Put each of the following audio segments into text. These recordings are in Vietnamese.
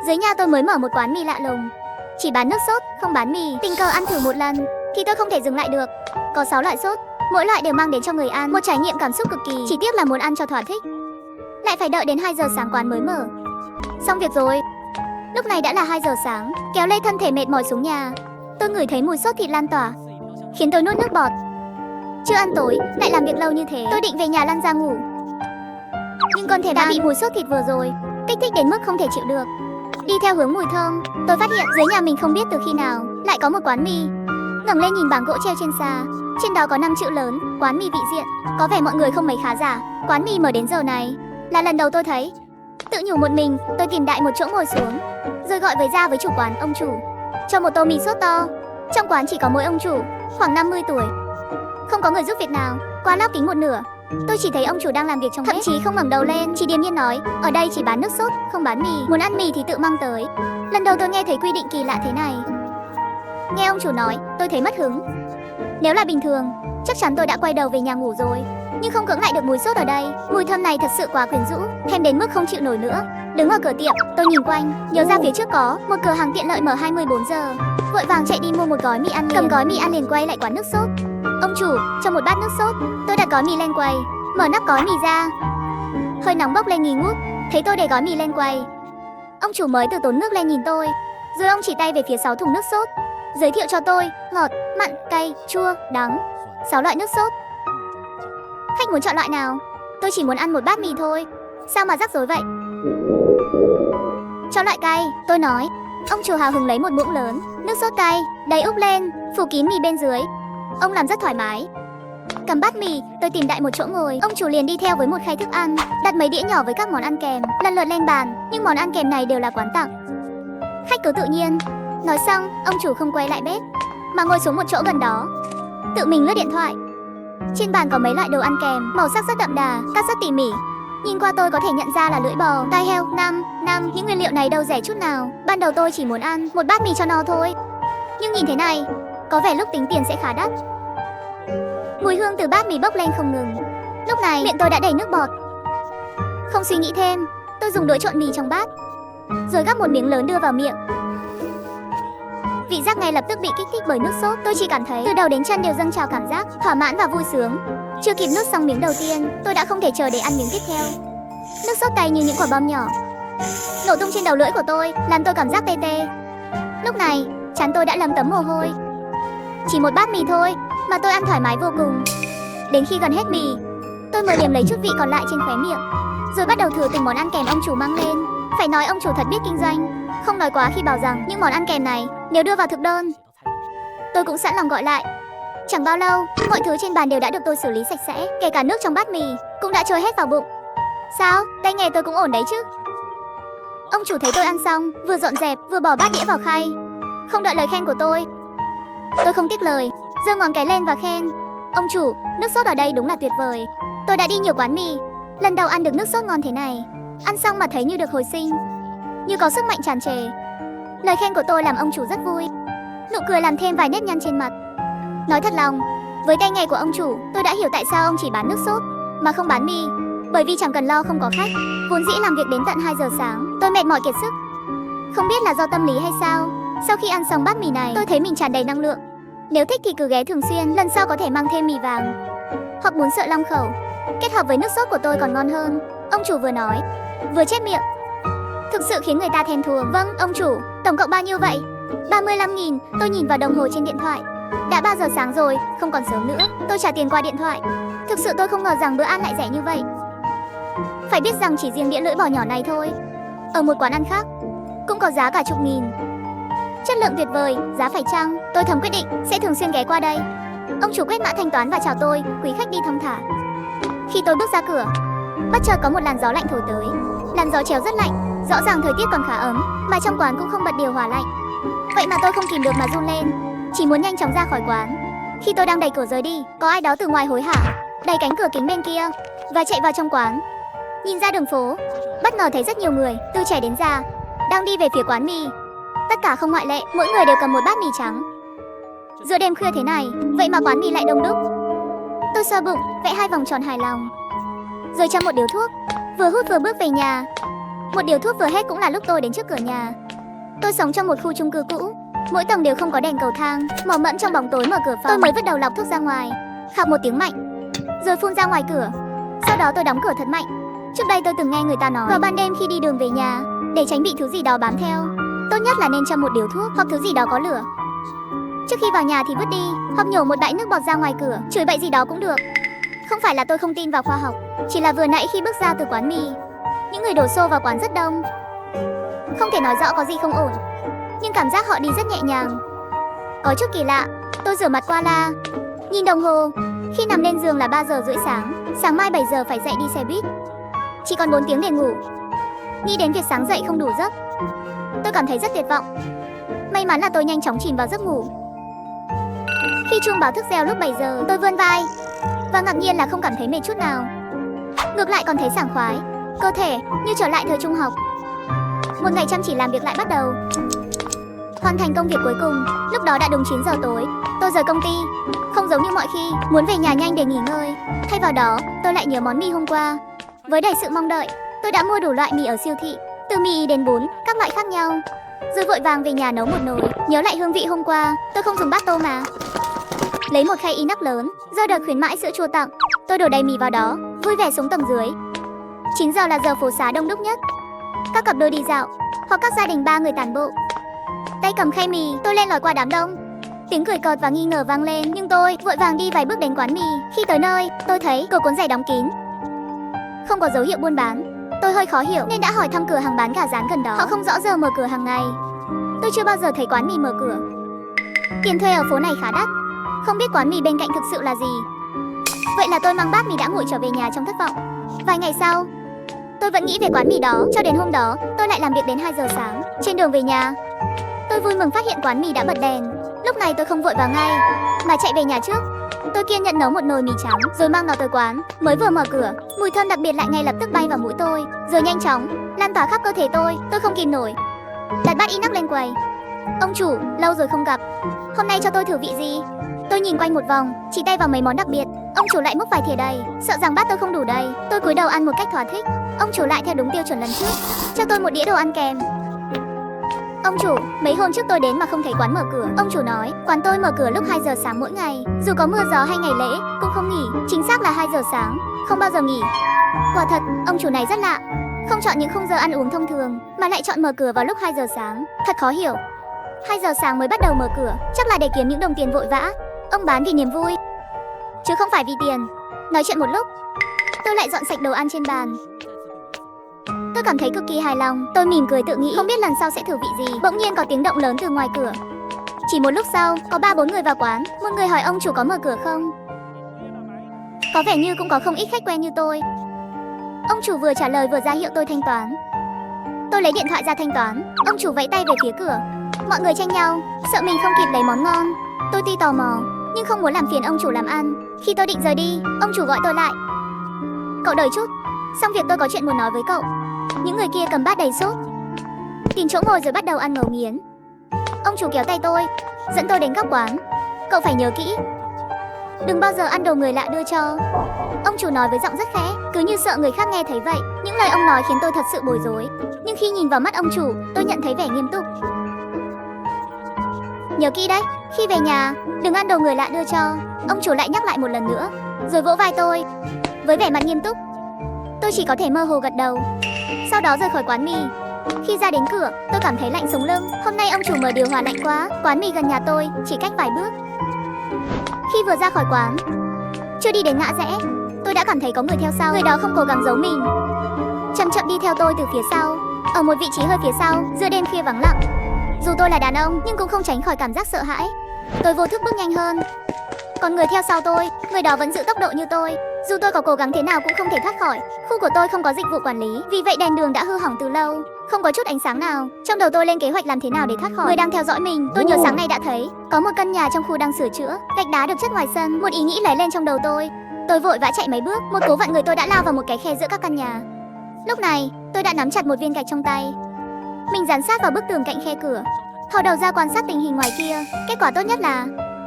Dưới nhà tôi mới mở một quán mì lạ lùng, chỉ bán nước sốt, không bán mì. Tình cờ ăn thử một lần thì tôi không thể dừng lại được. Có 6 loại sốt, mỗi loại đều mang đến cho người ăn một trải nghiệm cảm xúc cực kỳ. Chỉ tiếc là muốn ăn cho thỏa thích lại phải đợi đến 2 giờ sáng quán mới mở. Xong việc rồi. Lúc này đã là 2 giờ sáng, kéo lê thân thể mệt mỏi xuống nhà. Tôi ngửi thấy mùi sốt thịt lan tỏa, khiến tôi nuốt nước bọt. Chưa ăn tối, lại làm việc lâu như thế, tôi định về nhà lăn ra ngủ. Nhưng con thèm đã bị mùi sốt thịt vừa rồi kích thích đến mức không thể chịu được. Đi theo hướng mùi thơm, tôi phát hiện dưới nhà mình không biết từ khi nào lại có một quán mì. Ngẩng lên nhìn bảng gỗ treo trên xa, trên đó có 5 chữ lớn, quán mì vị diện. Có vẻ mọi người không mấy khá giả. Quán mì mở đến giờ này là lần đầu tôi thấy. Tự nhủ một mình, tôi tìm đại một chỗ ngồi xuống, rồi gọi với chủ quán: ông chủ, cho một tô mì sốt to. Trong quán chỉ có mỗi ông chủ, khoảng 50 tuổi, không có người giúp việc nào. Qua lắp kính một nửa, tôi chỉ thấy ông chủ đang làm việc trong bếp, thậm chí không ngẩng đầu lên, chỉ điềm nhiên nói: ở đây chỉ bán nước sốt, không bán mì, muốn ăn mì thì tự mang tới. Lần đầu tôi nghe thấy quy định kỳ lạ thế này. Nghe ông chủ nói, tôi thấy mất hứng. Nếu là bình thường, chắc chắn tôi đã quay đầu về nhà ngủ rồi. Nhưng không cưỡng lại được mùi sốt ở đây. Mùi thơm này thật sự quá quyến rũ, thèm đến mức không chịu nổi nữa. Đứng ở cửa tiệm, tôi nhìn quanh, nhớ ra phía trước có một cửa hàng tiện lợi mở 24 giờ. Vội vàng chạy đi mua một gói mì ăn liền. Cầm gói mì ăn liền quay lại quán nước sốt. Ông chủ, cho một bát nước sốt. Tôi đặt gói mì lên quầy, mở nắp gói mì ra. Hơi nóng bốc lên nghi ngút. Thấy tôi để gói mì lên quầy, ông chủ mới từ tốn nước lên nhìn tôi, rồi ông chỉ tay về phía 6 thùng nước sốt, giới thiệu cho tôi: ngọt, mặn, cay, chua, đắng, 6 loại nước sốt. Khách muốn chọn loại nào? Tôi chỉ muốn ăn một bát mì thôi. Sao mà rắc rối vậy? Cho loại cay, tôi nói. Ông chủ hào hứng lấy một muỗng lớn nước sốt cay, đầy úp lên, phủ kín mì bên dưới. Ông làm rất thoải mái. Cầm bát mì, tôi tìm đại một chỗ ngồi. Ông chủ liền đi theo với một khay thức ăn, đặt mấy đĩa nhỏ với các món ăn kèm lần lượt lên bàn. Nhưng món ăn kèm này đều là quán tặng. Khách cứ tự nhiên. Nói xong, ông chủ không quay lại bếp, mà ngồi xuống một chỗ gần đó, tự mình lướt điện thoại. Trên bàn có mấy loại đồ ăn kèm, màu sắc rất đậm đà, cắt rất tỉ mỉ. Nhìn qua tôi có thể nhận ra là lưỡi bò, tai heo, năm. Những nguyên liệu này đâu rẻ chút nào. Ban đầu tôi chỉ muốn ăn một bát mì cho no thôi. Nhưng nhìn thế này, có vẻ lúc tính tiền sẽ khá đắt. Mùi hương từ bát mì bốc lên không ngừng. Lúc này miệng tôi đã đầy nước bọt. Không suy nghĩ thêm, tôi dùng đũa trộn mì trong bát, rồi gắp một miếng lớn đưa vào miệng. Vị giác ngay lập tức bị kích thích bởi nước sốt. Tôi chỉ cảm thấy từ đầu đến chân đều dâng trào cảm giác thỏa mãn và vui sướng. Chưa kịp nuốt xong miếng đầu tiên, tôi đã không thể chờ để ăn miếng tiếp theo. Nước sốt cay như những quả bom nhỏ nổ tung trên đầu lưỡi của tôi, làm tôi cảm giác tê tê. Lúc này, trán tôi đã lấm tấm mồ hôi. Chỉ một bát mì thôi mà tôi ăn thoải mái vô cùng. Đến khi gần hết mì, tôi mới liếm lấy chút vị còn lại trên khóe miệng, rồi bắt đầu thử từng món ăn kèm ông chủ mang lên. Phải nói ông chủ thật biết kinh doanh, không nói quá khi bảo rằng những món ăn kèm này nếu đưa vào thực đơn, tôi cũng sẵn lòng gọi lại. Chẳng bao lâu, mọi thứ trên bàn đều đã được tôi xử lý sạch sẽ, kể cả nước trong bát mì cũng đã trôi hết vào bụng. Sao, tay nghề tôi cũng ổn đấy chứ? Ông chủ thấy tôi ăn xong, vừa dọn dẹp vừa bỏ bát đĩa vào khay, không đợi lời khen của tôi không tiếc lời, giơ ngón cái lên và khen: ông chủ, nước sốt ở đây đúng là tuyệt vời. Tôi đã đi nhiều quán mì, lần đầu ăn được nước sốt ngon thế này. Ăn xong mà thấy như được hồi sinh, như có sức mạnh tràn trề. Lời khen của tôi làm ông chủ rất vui, nụ cười làm thêm vài nếp nhăn trên mặt. Nói thật lòng, với tay nghề của ông chủ, tôi đã hiểu tại sao ông chỉ bán nước sốt mà không bán mì. Bởi vì chẳng cần lo không có khách. Vốn dĩ làm việc đến tận 2 giờ sáng, tôi mệt mỏi kiệt sức. Không biết là do tâm lý hay sao, sau khi ăn xong bát mì này, tôi thấy mình tràn đầy năng lượng. Nếu thích thì cứ ghé thường xuyên, lần sau có thể mang thêm mì vàng hoặc bún sợi long khẩu, kết hợp với nước sốt của tôi còn ngon hơn. Ông chủ vừa nói vừa chép miệng, thực sự khiến người ta thèm thuồng. Vâng, ông chủ, tổng cộng bao nhiêu vậy? 35.000. Tôi nhìn vào đồng hồ trên điện thoại, đã 3 giờ sáng rồi, không còn sớm nữa. Tôi trả tiền qua điện thoại. Thực sự tôi không ngờ rằng bữa ăn lại rẻ như vậy. Phải biết rằng chỉ riêng đĩa lưỡi bò nhỏ này thôi, ở một quán ăn khác cũng có giá cả chục nghìn. Chất lượng tuyệt vời, giá phải chăng? Tôi thầm quyết định sẽ thường xuyên ghé qua đây. Ông chủ quét mã thanh toán và chào tôi: quý khách đi thong thả. Khi tôi bước ra cửa, bất chợt có một làn gió lạnh thổi tới. Làn gió chéo rất lạnh, rõ ràng thời tiết còn khá ấm, mà trong quán cũng không bật điều hòa lạnh. Vậy mà tôi không kìm được mà run lên, chỉ muốn nhanh chóng ra khỏi quán. Khi tôi đang đẩy cửa rời đi, có ai đó từ ngoài hối hả đẩy cánh cửa kính bên kia và chạy vào trong quán. Nhìn ra đường phố, bất ngờ thấy rất nhiều người, từ trẻ đến già, đang đi về phía quán mì. Tất cả không ngoại lệ, mỗi người đều cầm một bát mì trắng. Giữa đêm khuya thế này, vậy mà quán mì lại đông đúc. Tôi xoa bụng, vẽ 2 vòng tròn hài lòng, rồi châm một điếu thuốc, vừa hút vừa bước về nhà. Một điếu thuốc vừa hết cũng là lúc tôi đến trước cửa nhà. Tôi sống trong một khu chung cư cũ, mỗi tầng đều không có đèn cầu thang. Mò mẫm trong bóng tối mở cửa phòng, tôi mới vứt đầu lọc thuốc ra ngoài, khạc một tiếng mạnh, rồi phun ra ngoài cửa. Sau đó tôi đóng cửa thật mạnh. Trước đây tôi từng nghe người ta nói vào ban đêm khi đi đường về nhà, để tránh bị thứ gì đó bám theo, tốt nhất là nên châm một điếu thuốc hoặc thứ gì đó có lửa. Trước khi vào nhà thì vứt đi, hoặc nhổ một bãi nước bọt ra ngoài cửa, chửi bậy gì đó cũng được. Không phải là tôi không tin vào khoa học, chỉ là vừa nãy khi bước ra từ quán mì, những người đổ xô vào quán rất đông. Không thể nói rõ có gì không ổn, nhưng cảm giác họ đi rất nhẹ nhàng, có chút kỳ lạ. Tôi rửa mặt qua la, nhìn đồng hồ, khi nằm lên giường là 3 giờ rưỡi sáng. Sáng mai 7 giờ phải dậy đi xe buýt, chỉ còn 4 tiếng để ngủ. Nghĩ đến việc sáng dậy không đủ giấc, tôi cảm thấy rất tuyệt vọng. May mắn là tôi nhanh chóng chìm vào giấc ngủ. Khi chuông báo thức reo lúc 7 giờ, tôi vươn vai và ngạc nhiên là không cảm thấy mệt chút nào. Ngược lại còn thấy sảng khoái, cơ thể như trở lại thời trung học. Một ngày chăm chỉ làm việc lại bắt đầu. Hoàn thành công việc cuối cùng, lúc đó đã đúng 9 giờ tối. Tôi rời công ty, không giống như mọi khi, muốn về nhà nhanh để nghỉ ngơi. Thay vào đó, tôi lại nhớ món mì hôm qua. Với đầy sự mong đợi, tôi đã mua đủ loại mì ở siêu thị, từ mì đến bún, các loại khác nhau. Rồi vội vàng về nhà nấu một nồi, nhớ lại hương vị hôm qua. Tôi không dùng bát tô mà lấy một khay inox lớn, do đợt khuyến mãi sữa chua tặng. Tôi đổ đầy mì vào đó, vui vẻ xuống tầng dưới. 9 giờ là giờ phố xá đông đúc nhất. Các cặp đôi đi dạo, hoặc các gia đình 3 người tản bộ. Tay cầm khay mì, tôi len lỏi qua đám đông. Tiếng cười cợt và nghi ngờ vang lên, nhưng tôi vội vàng đi vài bước đến quán mì. Khi tới nơi, tôi thấy cửa cuốn giày đóng kín, không có dấu hiệu buôn bán. Tôi hơi khó hiểu nên đã hỏi thăm cửa hàng bán gà rán gần đó. Họ không rõ giờ mở cửa hàng ngày. Tôi chưa bao giờ thấy quán mì mở cửa. Tiền thuê ở phố này khá đắt, không biết quán mì bên cạnh thực sự là gì. Vậy là tôi mang bát mì đã nguội trở về nhà trong thất vọng. Vài ngày sau, tôi vẫn nghĩ về quán mì đó. Cho đến hôm đó, tôi lại làm việc đến 2 giờ sáng. Trên đường về nhà, tôi vui mừng phát hiện quán mì đã bật đèn. Lúc này tôi không vội vào ngay, mà chạy về nhà trước. Tôi kiên nhẫn nấu một nồi mì trắng, rồi mang nó tới quán. Mới vừa mở cửa, mùi thơm đặc biệt lại ngay lập tức bay vào mũi tôi, rồi nhanh chóng lan tỏa khắp cơ thể tôi. Tôi không kìm nổi, đặt bát inox lên quầy. Ông chủ, lâu rồi không gặp, hôm nay cho tôi thử vị gì? Tôi nhìn quanh một vòng, chỉ tay vào mấy món đặc biệt. Ông chủ lại múc vài thìa đầy, sợ rằng bát tôi không đủ đầy. Tôi cúi đầu ăn một cách thỏa thích. Ông chủ lại theo đúng tiêu chuẩn lần trước, cho tôi một đĩa đồ ăn kèm. Ông chủ, mấy hôm trước tôi đến mà không thấy quán mở cửa. Ông chủ nói, quán tôi mở cửa lúc 2 giờ sáng mỗi ngày, dù có mưa gió hay ngày lễ, cũng không nghỉ. Chính xác là 2 giờ sáng, không bao giờ nghỉ. Quả thật, ông chủ này rất lạ, không chọn những khung giờ ăn uống thông thường, mà lại chọn mở cửa vào lúc 2 giờ sáng. Thật khó hiểu, 2 giờ sáng mới bắt đầu mở cửa, chắc là để kiếm những đồng tiền vội vã. Ông bán vì niềm vui, chứ không phải vì tiền. Nói chuyện một lúc, tôi lại dọn sạch đồ ăn trên bàn. Tôi cảm thấy cực kỳ hài lòng. Tôi mỉm cười tự nghĩ không biết lần sau sẽ thử vị gì. Bỗng nhiên có tiếng động lớn từ ngoài cửa. Chỉ một lúc sau, có 3-4 người vào quán. Một người hỏi ông chủ có mở cửa không. Có vẻ như cũng có không ít khách quen như tôi. Ông chủ vừa trả lời vừa ra hiệu tôi thanh toán. Tôi lấy điện thoại ra thanh toán. Ông chủ vẫy tay về phía cửa. Mọi người tranh nhau, sợ mình không kịp lấy món ngon. Tôi tuy tò mò, nhưng không muốn làm phiền ông chủ làm ăn. Khi tôi định rời đi, ông chủ gọi tôi lại. Cậu đợi chút, xong việc tôi có chuyện muốn nói với cậu. Những người kia cầm bát đầy sốt, tìm chỗ ngồi rồi bắt đầu ăn ngấu nghiến. Ông chủ kéo tay tôi, dẫn tôi đến góc quán. Cậu phải nhớ kỹ, đừng bao giờ ăn đồ người lạ đưa cho. Ông chủ nói với giọng rất khẽ, cứ như sợ người khác nghe thấy vậy. Những lời ông nói khiến tôi thật sự bối rối. Nhưng khi nhìn vào mắt ông chủ, tôi nhận thấy vẻ nghiêm túc. Nhớ kỹ đấy, khi về nhà, đừng ăn đồ người lạ đưa cho. Ông chủ lại nhắc lại một lần nữa, rồi vỗ vai tôi với vẻ mặt nghiêm túc. Tôi chỉ có thể mơ hồ gật đầu. Sau đó rời khỏi quán mì. Khi ra đến cửa, tôi cảm thấy lạnh sống lưng. Hôm nay ông chủ mở điều hòa lạnh quá. Quán mì gần nhà tôi, chỉ cách vài bước. Khi vừa ra khỏi quán, chưa đi đến ngã rẽ, tôi đã cảm thấy có người theo sau. Người đó không cố gắng giấu mình, chậm chậm đi theo tôi từ phía sau. Ở một vị trí hơi phía sau, giữa đêm khuya vắng lặng. Dù tôi là đàn ông, nhưng cũng không tránh khỏi cảm giác sợ hãi. Tôi vô thức bước nhanh hơn. Còn người theo sau tôi, người đó vẫn giữ tốc độ như tôi. Dù tôi có cố gắng thế nào cũng không thể thoát khỏi. Khu của tôi không có dịch vụ quản lý, vì vậy đèn đường đã hư hỏng từ lâu, không có chút ánh sáng nào. Trong đầu tôi lên kế hoạch làm thế nào để thoát khỏi người đang theo dõi mình. Tôi nhớ sáng nay đã thấy có một căn nhà trong khu đang sửa chữa, gạch đá được chất ngoài sân. Một ý nghĩ lóe lên trong đầu tôi. Tôi vội vã chạy mấy bước, một cú vặn người tôi đã lao vào một cái khe giữa các căn nhà. Lúc này, tôi đã nắm chặt một viên gạch trong tay. Mình dán sát vào bức tường cạnh khe cửa, thò đầu ra quan sát tình hình ngoài kia. Kết quả tốt nhất là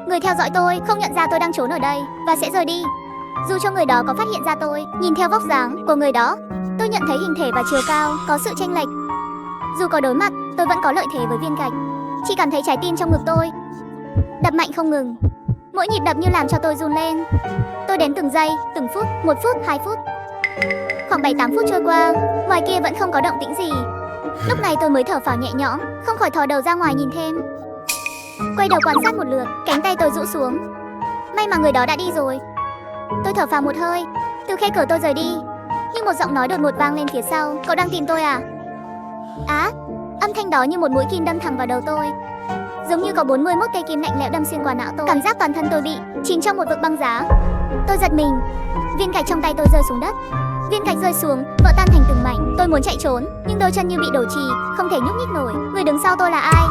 người theo dõi tôi không nhận ra tôi đang trốn ở đây và sẽ rời đi. Dù cho người đó có phát hiện ra tôi, nhìn theo vóc dáng của người đó, tôi nhận thấy hình thể và chiều cao có sự chênh lệch. Dù có đối mặt, tôi vẫn có lợi thế với viên gạch. Chỉ cảm thấy trái tim trong ngực tôi đập mạnh không ngừng. Mỗi nhịp đập như làm cho tôi run lên. Tôi đếm từng giây, từng phút, 1 phút, 2 phút. Khoảng 7-8 phút trôi qua, ngoài kia vẫn không có động tĩnh gì. Lúc này tôi mới thở phào nhẹ nhõm, không khỏi thò đầu ra ngoài nhìn thêm. Quay đầu quan sát một lượt, cánh tay tôi rũ xuống. May mà người đó đã đi rồi. Tôi thở phào một hơi, từ khe cửa tôi rời đi. Nhưng một giọng nói đột ngột vang lên phía sau. Cậu đang tìm tôi à? Á, âm thanh đó như một mũi kim đâm thẳng vào đầu tôi. Giống như có 41 cây kim lạnh lẽo đâm xuyên qua não tôi. Cảm giác toàn thân tôi bị chìm trong một vực băng giá. Tôi giật mình, viên gạch trong tay tôi rơi xuống đất. Viên gạch rơi xuống, vỡ tan thành từng mảnh. Tôi muốn chạy trốn, nhưng đôi chân như bị đổ chì, không thể nhúc nhích nổi. Người đứng sau tôi là ai?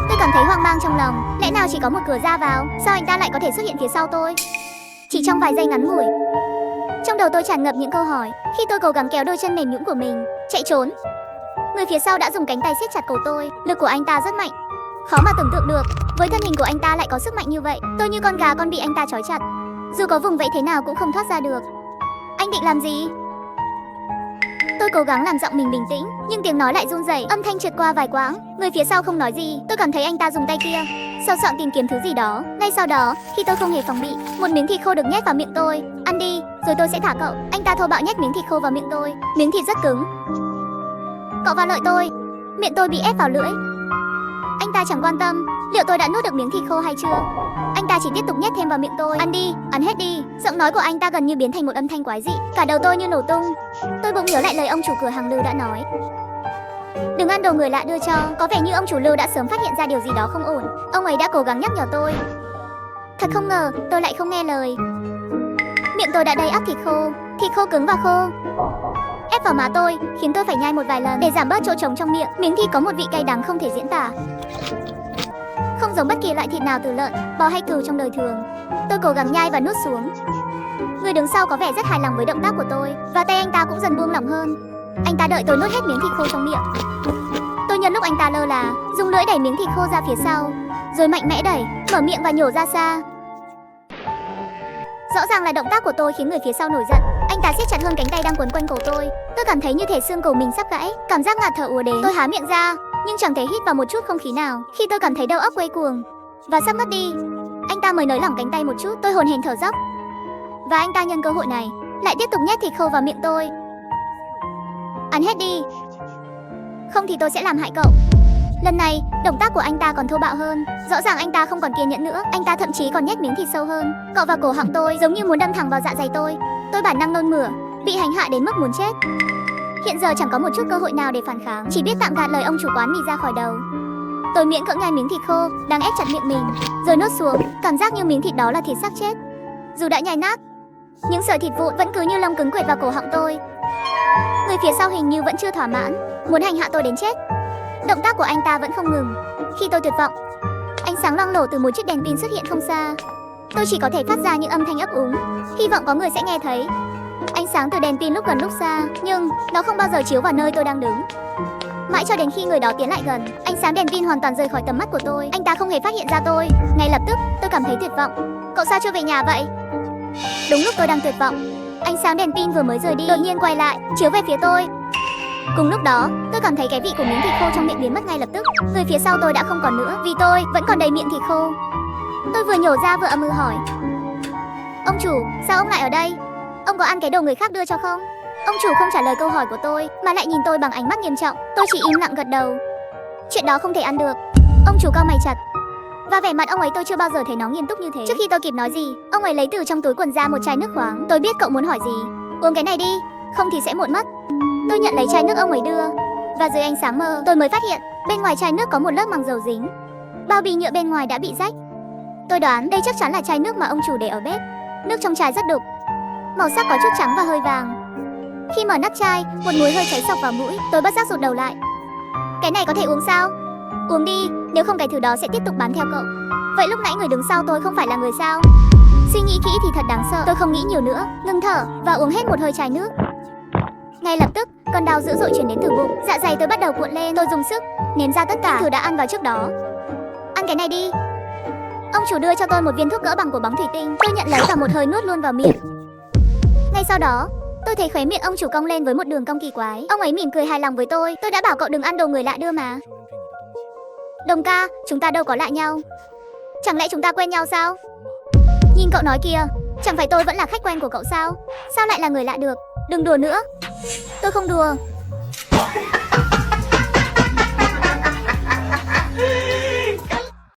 Tôi cảm thấy hoang mang trong lòng. Lẽ nào chỉ có một cửa ra vào? Sao anh ta lại có thể xuất hiện phía sau tôi? Chỉ trong vài giây ngắn ngủi, trong đầu tôi tràn ngập những câu hỏi. Khi tôi cố gắng kéo đôi chân mềm nhũn của mình chạy trốn, người phía sau đã dùng cánh tay siết chặt cổ tôi. Lực của anh ta rất mạnh, khó mà tưởng tượng được. Với thân hình của anh ta lại có sức mạnh như vậy. Tôi như con gà con bị anh ta trói chặt, dù có vùng vẫy thế nào cũng không thoát ra được. Anh định làm gì? Tôi cố gắng làm giọng mình bình tĩnh, nhưng tiếng nói lại run rẩy, âm thanh trượt qua vài quãng. Người phía sau không nói gì. Tôi cảm thấy anh ta dùng tay kia sờ soạng tìm kiếm thứ gì đó. Ngay sau đó, khi tôi không hề phòng bị, một miếng thịt khô được nhét vào miệng tôi. Ăn đi, rồi tôi sẽ thả cậu. Anh ta thô bạo nhét miếng thịt khô vào miệng tôi. Miếng thịt rất cứng. Cậu vào lợi tôi. Miệng tôi bị ép vào lưỡi. Anh ta chẳng quan tâm liệu tôi đã nuốt được miếng thịt khô hay chưa. Anh ta chỉ tiếp tục nhét thêm vào miệng tôi. Ăn đi, ăn hết đi. Giọng nói của anh ta gần như biến thành một âm thanh quái dị. Cả đầu tôi như nổ tung. Tôi bỗng nhớ lại lời ông chủ cửa hàng Lưu đã nói, đừng ăn đồ người lạ đưa cho. Có vẻ như ông chủ Lưu đã sớm phát hiện ra điều gì đó không ổn. Ông ấy đã cố gắng nhắc nhở tôi. Thật không ngờ, tôi lại không nghe lời. Miệng tôi đã đầy ắp thịt khô cứng và khô, ép vào má tôi, khiến tôi phải nhai một vài lần để giảm bớt chỗ trống trong miệng. Miếng thịt có một vị cay đắng không thể diễn tả, không giống bất kỳ loại thịt nào từ lợn, bò hay cừu trong đời thường. Tôi cố gắng nhai và nuốt xuống. Người đứng sau có vẻ rất hài lòng với động tác của tôi, và tay anh ta cũng dần buông lỏng hơn. Anh ta đợi tôi nuốt hết miếng thịt khô trong miệng. Tôi nhân lúc anh ta lơ là, dùng lưỡi đẩy miếng thịt khô ra phía sau, rồi mạnh mẽ đẩy, mở miệng và nhổ ra xa. Rõ ràng là động tác của tôi khiến người phía sau nổi giận. Anh ta siết chặt hơn cánh tay đang quấn quanh cổ tôi. Tôi cảm thấy như thể xương cổ mình sắp gãy, cảm giác ngạt thở ùa đến. Tôi há miệng ra, nhưng chẳng thể hít vào một chút không khí nào. Khi tôi cảm thấy đầu óc quay cuồng và sắp mất đi, anh ta mới nới lỏng cánh tay một chút. Tôi hổn hển thở dốc, và anh ta nhân cơ hội này lại tiếp tục nhét thịt khô vào miệng tôi. Ăn hết đi, không thì tôi sẽ làm hại cậu. Lần này, động tác của anh ta còn thô bạo hơn. Rõ ràng anh ta không còn kiên nhẫn nữa. Anh ta thậm chí còn nhét miếng thịt sâu hơn, cọ vào cổ họng tôi, giống như muốn đâm thẳng vào dạ dày tôi. Tôi bản năng nôn mửa, bị hành hạ đến mức muốn chết. Hiện giờ chẳng có một chút cơ hội nào để phản kháng, chỉ biết tạm gạt lời ông chủ quán mì ra khỏi đầu. Tôi miễn cưỡng nhai miếng thịt khô đang ép chặt miệng mình, rồi nuốt xuống. Cảm giác như miếng thịt đó là thịt xác chết. Dù đã nhai nát, những sợi thịt vụn vẫn cứ như lông cứng quệt vào cổ họng tôi. Người phía sau hình như vẫn chưa thỏa mãn, muốn hành hạ tôi đến chết. Động tác của anh ta vẫn không ngừng. Khi tôi tuyệt vọng, ánh sáng loang lổ từ một chiếc đèn pin xuất hiện không xa. Tôi chỉ có thể phát ra những âm thanh ấp úng, hy vọng có người sẽ nghe thấy. Ánh sáng từ đèn pin lúc gần lúc xa, nhưng nó không bao giờ chiếu vào nơi tôi đang đứng. Mãi cho đến khi người đó tiến lại gần, ánh sáng đèn pin hoàn toàn rời khỏi tầm mắt của tôi. Anh ta không hề phát hiện ra tôi. Ngay lập tức, tôi cảm thấy tuyệt vọng. Cậu sao chưa về nhà vậy? Đúng lúc tôi đang tuyệt vọng, ánh sáng đèn pin vừa mới rời đi, đột nhiên quay lại, chiếu về phía tôi. Cùng lúc đó, tôi cảm thấy cái vị của miếng thịt khô trong miệng biến mất ngay lập tức. Người phía sau tôi đã không còn nữa, vì tôi vẫn còn đầy miệng thịt khô. Tôi vừa nhổ ra vừa ậm ừ hỏi, ông chủ, sao ông lại ở đây? Ông có ăn cái đồ người khác đưa cho không? Ông chủ không trả lời câu hỏi của tôi, mà lại nhìn tôi bằng ánh mắt nghiêm trọng. Tôi chỉ im lặng gật đầu. Chuyện đó không thể ăn được. Ông chủ cau mày chặt, và vẻ mặt ông ấy tôi chưa bao giờ thấy nó nghiêm túc như thế. Trước khi tôi kịp nói gì, ông ấy lấy từ trong túi quần ra một chai nước khoáng. Tôi biết cậu muốn hỏi gì. Uống cái này đi, không thì sẽ muộn mất. Tôi nhận lấy chai nước ông ấy đưa, và dưới ánh sáng mờ, tôi mới phát hiện bên ngoài chai nước có một lớp màng dầu dính. Bao bì nhựa bên ngoài đã bị rách. Tôi đoán đây chắc chắn là chai nước mà ông chủ để ở bếp. Nước trong chai rất đục, màu sắc có chút trắng và hơi vàng. Khi mở nắp chai, một mùi hơi cháy xộc vào mũi. Tôi bất giác rụt đầu lại. Cái này có thể uống sao? Uống đi, nếu không cái thứ đó sẽ tiếp tục bám theo cậu. Vậy lúc nãy người đứng sau tôi không phải là người sao? Suy nghĩ kỹ thì thật đáng sợ. Tôi không nghĩ nhiều nữa, ngừng thở và uống hết một hơi chai nước. Ngay lập tức, cơn đau dữ dội truyền đến từ bụng, dạ dày tôi bắt đầu cuộn lên. Tôi dùng sức ném ra tất cả thứ đã ăn vào trước đó. Ăn cái này đi. Ông chủ đưa cho tôi một viên thuốc cỡ bằng của bóng thủy tinh. Tôi nhận lấy và một hơi nuốt luôn vào miệng. Ngay sau đó, tôi thấy khóe miệng ông chủ cong lên với một đường cong kỳ quái. Ông ấy mỉm cười hài lòng với tôi đã bảo cậu đừng ăn đồ người lạ đưa mà. Đồng ca, chúng ta đâu có lạ nhau. Chẳng lẽ chúng ta quen nhau sao? Nhìn cậu nói kìa, chẳng phải tôi vẫn là khách quen của cậu sao? Sao lại là người lạ được? Đừng đùa nữa. Tôi không đùa,